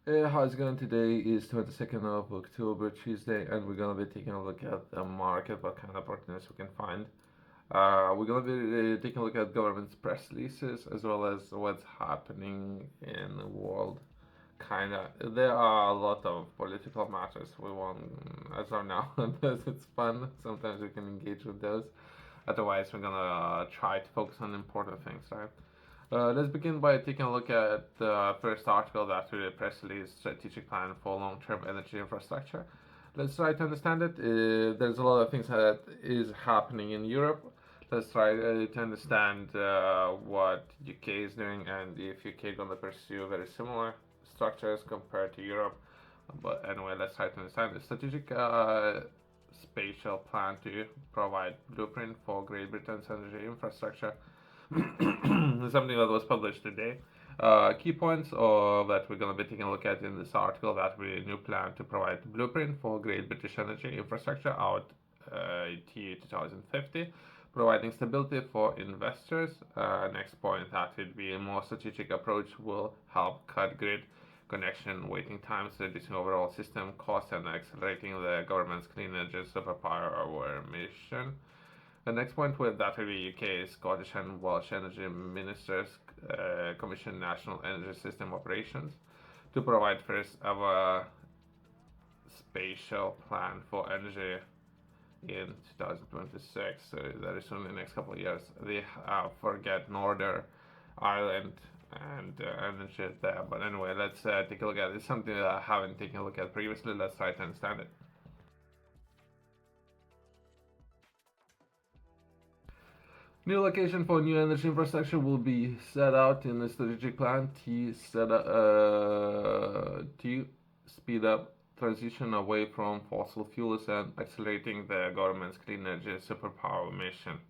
How's it going? Today is 22nd of October, Tuesday, and we're gonna be taking a look at the market, what kind of opportunities we can find. We're gonna be taking a look at government's press releases as well as what's happening in the world. Kinda, there are a lot of political matters we want as of now, because it's fun. Sometimes we can engage with those. Otherwise, we're gonna try to focus on important things, right? Let's begin by taking a look at the first article that we press release strategic plan for long-term energy infrastructure. Let's try to understand it. There's a lot of things that is happening in Europe. Let's try to understand what UK is doing and if UK gonna pursue very similar structures compared to Europe. But anyway, let's try to understand the strategic spatial plan to provide blueprint for Great Britain's energy infrastructure. Something that was published today. Key points that we're going to be taking a look at in this article that we new plan to provide blueprint for Great British energy infrastructure out to 2050, providing stability for investors. Next point that would be a more strategic approach will help cut grid connection waiting times, reducing overall system costs, and accelerating the government's clean energy superpower mission. The next point with that will be UK, Scottish, and Welsh energy ministers commission national energy system operations to provide first ever spatial plan for energy in 2026, so very soon in the next couple of years. They forget Northern Ireland and shit there. But anyway, let's take a look at it. It's something that I haven't taken a look at previously. Let's try to understand it. New location for new energy infrastructure will be set out in the strategic plan to speed up transition away from fossil fuels and accelerating the government's clean energy superpower mission.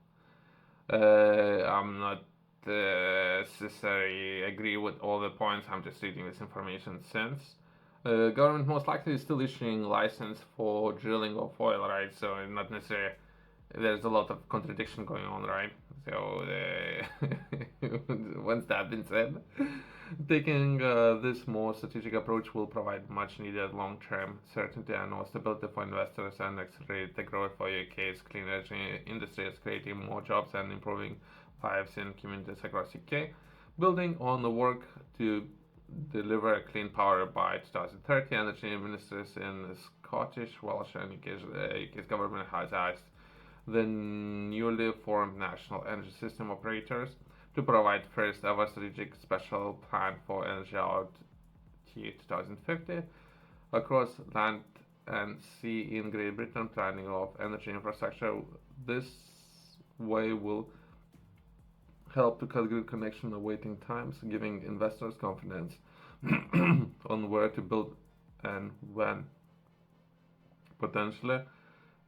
I'm not necessarily agree with all the points. I'm just reading this information since government most likely is still issuing license for drilling of oil, right? So not necessarily there's a lot of contradiction going on, right? So once that been said, taking this more strategic approach will provide much needed long-term certainty and more stability for investors and accelerate the growth for UK's clean energy industry, creating more jobs and improving lives in communities across UK. Building on the work to deliver clean power by 2030, energy ministers in the Scottish, Welsh, and UK's government has asked the newly formed National Energy System Operators to provide first ever strategic special plan for energy out to 2050 across land and sea in Great Britain. Planning of energy infrastructure this way will help to cut grid connection and waiting times, giving investors confidence on where to build and when. Potentially,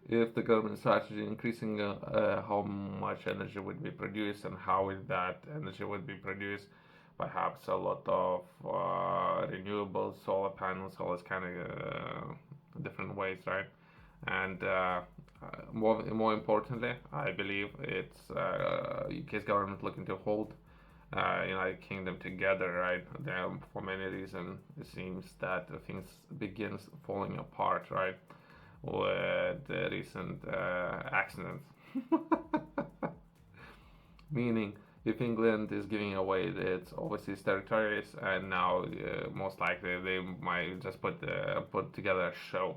if the government strategy increasing how much energy would be produced and how that energy would be produced, perhaps a lot of renewables, solar panels, all this kind of different ways, right? And more importantly, I believe it's UK's government looking to hold United Kingdom together, right? For many reasons, it seems that things begins falling apart, right? With the recent accidents. Meaning, if England is giving away its overseas territories, and now most likely they might just put together a show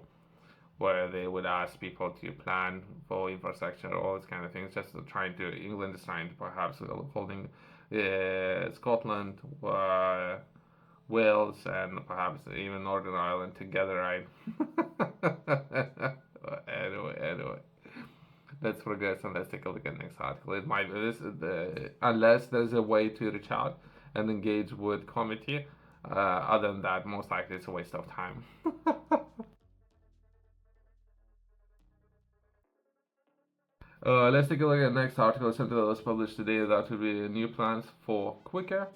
where they would ask people to plan for infrastructure, all these kind of things, just trying to. England is trying to perhaps holding Scotland, Wales, and perhaps even Northern Ireland together, right? anyway, let's progress and let's take a look at the next article. It might be unless there's a way to reach out and engage with committee. Other than that, most likely it's a waste of time. Let's take a look at the next article. Something that was published today. That will be new plans for quicker,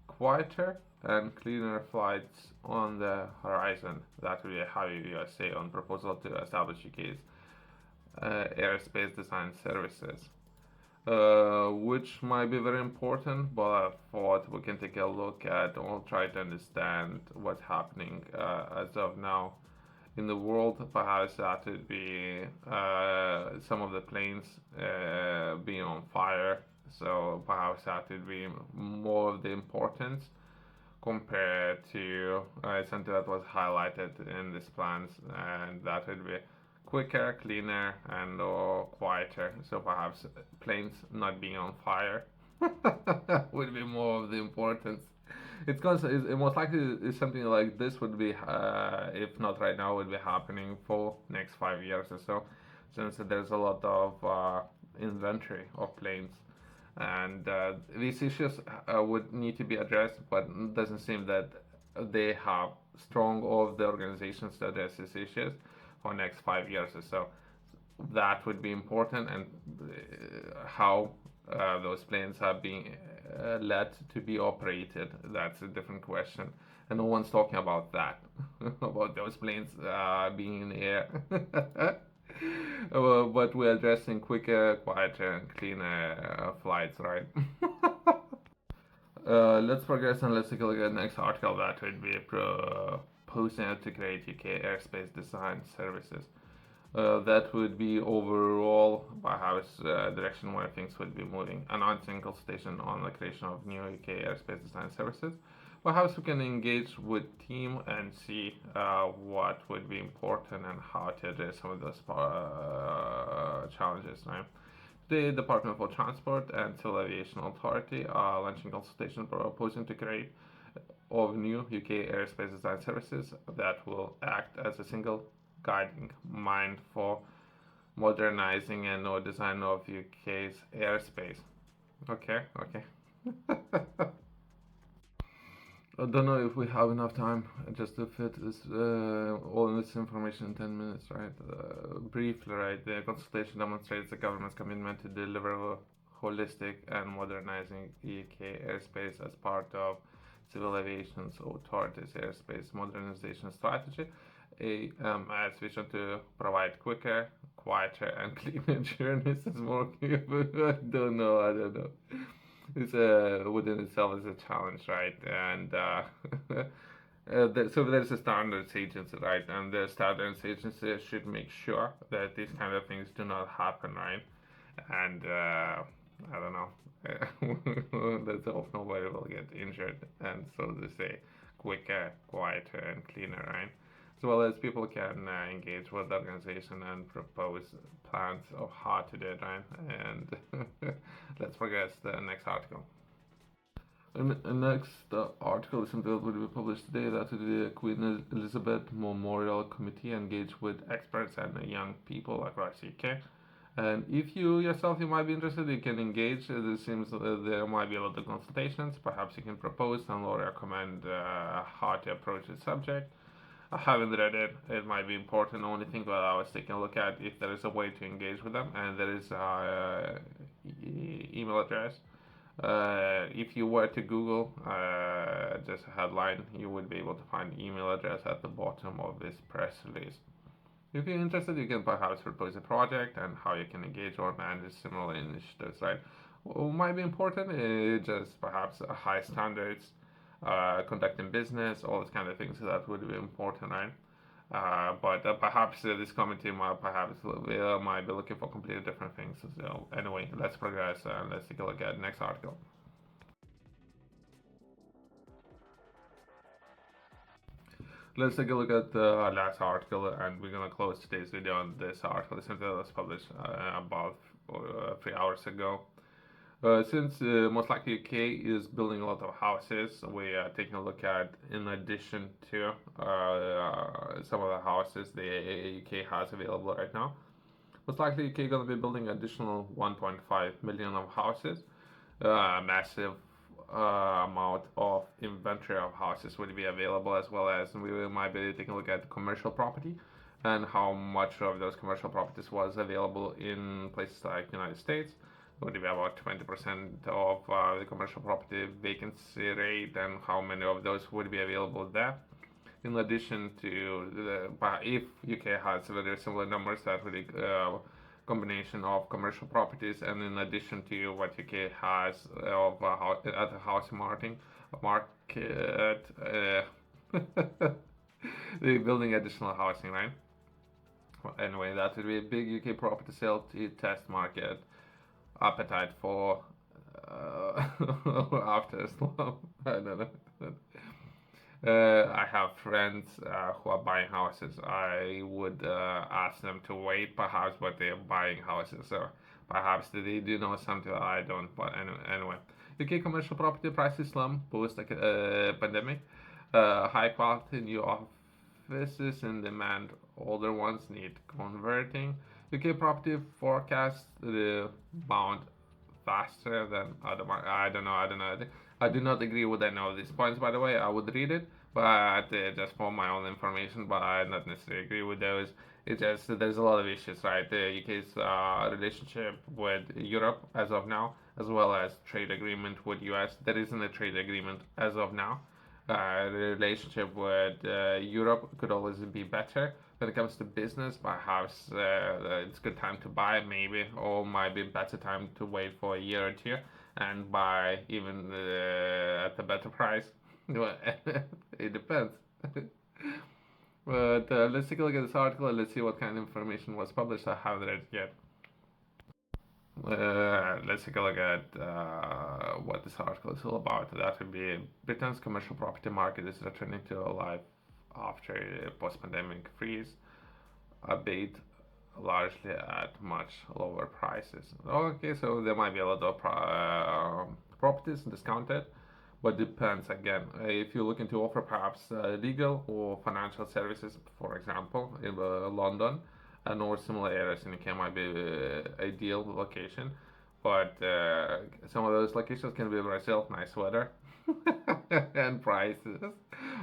quieter, and cleaner flights on the horizon. That will be a Highway USA on proposal to establish UK's airspace design services. which might be very important, but I thought we can take a look at or try to understand what's happening as of now in the world. Perhaps that would be some of the planes being on fire, so perhaps that would be more of the importance compared to something that was highlighted in these plans, and that would be quicker, cleaner, and quieter. So perhaps planes not being on fire would be more of the importance. It most likely is something like this would be, if not right now, would be happening for next 5 years or so, since there's a lot of inventory of planes, and these issues would need to be addressed, but it doesn't seem that they have strong of the organizations to address these issues for next 5 years or so. That would be important, and how those planes are being let to be operated, that's a different question. And no one's talking about that, about those planes being in the air. But we're addressing quicker, quieter, and cleaner flights, right? Let's progress and let's take a look at the next article that would be proposing to create UK airspace design services. That would be overall perhaps direction where things would be moving. Announcing consultation on the creation of new UK airspace design services. Perhaps we can engage with team and see what would be important and how to address some of those challenges. Right? The Department for Transport and Civil Aviation Authority are launching consultation proposing to create of new UK airspace design services that will act as a single guiding mind for modernizing and or design of UK's airspace. Okay, okay. I don't know if we have enough time just to fit this all this information in 10 minutes, right? Briefly, right? The consultation demonstrates the government's commitment to deliver a holistic and modernizing UK airspace as part of Civil Aviation Authority's airspace modernization strategy. AMS vision to provide quicker, quieter, and cleaner journeys is more. I don't know. I don't know. It's within itself is a challenge, right? And so there's a standards agency, right? And the standards agency should make sure that these kind of things do not happen, right? And I don't know. That's often nobody will get injured, and so they say quicker, quieter, and cleaner, right? As well as people can engage with the organization and propose plans of how to do it, right? And let's progress to the next article. And the next article is something that will be published today. That is the Queen Elizabeth Memorial Committee engage with experts and young people across UK. And if you yourself you might be interested, you can engage. It seems there might be a lot of consultations. Perhaps you can propose and or recommend how to approach the subject. I haven't read it. It might be important. The only thing that I was taking a look at if there is a way to engage with them, and there is a email address. If you were to Google just a headline, you would be able to find the email address at the bottom of this press release. If you're interested, you can perhaps propose a project and how you can engage or manage similar initiatives. Right? What might be important is just perhaps high standards conducting business, all these kind of things that would be important, right? But perhaps this committee might might be looking for completely different things. So anyway, let's progress and let's take a look at the next article. Let's take a look at the last article, and we're gonna close today's video on this article. This was published about 3 hours ago. Since most likely UK is building a lot of houses, we are taking a look at, in addition to some of the houses the UK has available right now, most likely UK going to be building additional 1.5 million of houses. Massive amount of inventory of houses would be available, as well as we might be taking a look at commercial property and how much of those commercial properties was available in places like the United States. Would be about 20% of the commercial property vacancy rate, and how many of those would be available there. In addition to if UK has very similar numbers, that would combination of commercial properties, and in addition to what UK has of at the housing market, they're building additional housing, right? Well, anyway, that would be a big UK property sale to test market appetite for after Islam. I don't know. I have friends who are buying houses. I would ask them to wait, perhaps, but they're buying houses, so perhaps they do know something I don't. But anyway, UK commercial property prices slump post pandemic. High quality new offices in demand. Older ones need converting. UK property forecast bound faster than other markets. I don't know. I do not agree with any of these points. By the way, I would read it, but just for my own information. But I not necessarily agree with those. It's just there's a lot of issues, right? The UK's relationship with Europe as of now, as well as trade agreement with US. There isn't a trade agreement as of now. The relationship with Europe could always be better. When it comes to business, perhaps it's a good time to buy, maybe, or might be a better time to wait for a year or two and buy even at a better price. It depends. But let's take a look at this article and let's see what kind of information was published. I haven't read it yet. Let's take a look at what this article is all about. That would be Britain's commercial property market is returning to life after a post-pandemic freeze, albeit largely at much lower prices. Okay, so there might be a lot of properties discounted, but depends again. If you look into offer perhaps legal or financial services, for example, in London and or similar areas in UK might be ideal location, but some of those locations can be Brazil, nice weather, and prices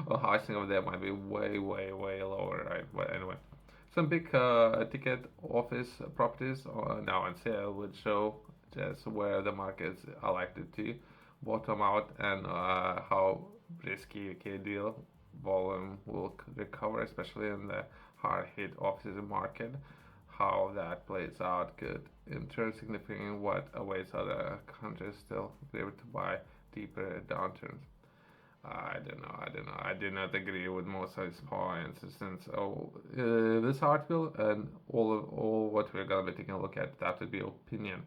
or housing over there might be way lower, right? But anyway, some big ticket office properties now on sale would show just where the markets are likely to bottom out and how risky UK deal volume will recover, especially in the hard hit offices market. How that plays out could in turn significantly what awaits other countries still be able to buy deeper downturns. I don't know. I do not agree with most of these points since this article and all what we're gonna be taking a look at, that would be opinion.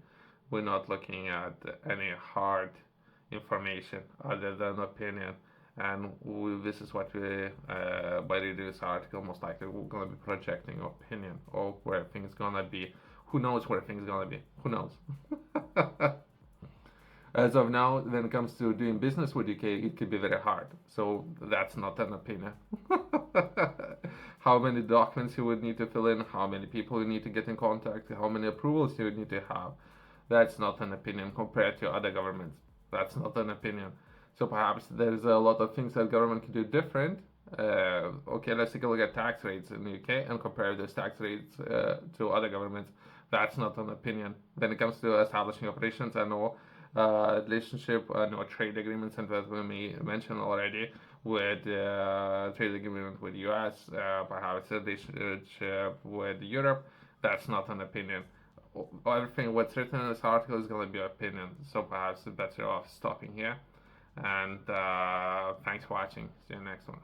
We're not looking at any hard information other than opinion. And this is what we, by reading this article, most likely we're gonna be projecting opinion of where things gonna be. Who knows where things gonna be? Who knows? As of now, when it comes to doing business with UK, it could be very hard. So that's not an opinion. How many documents you would need to fill in, how many people you need to get in contact, how many approvals you would need to have. That's not an opinion compared to other governments. That's not an opinion. So perhaps there's a lot of things that government can do different. Okay, let's take a look at tax rates in the UK and compare those tax rates to other governments. That's not an opinion. When it comes to establishing operations and all, relationship or trade agreements, and that we mentioned already with trade agreement with US, perhaps a relationship with Europe. That's not an opinion. Everything what's written in this article is going to be opinion, so perhaps it's better off stopping here. And thanks for watching. See you next one.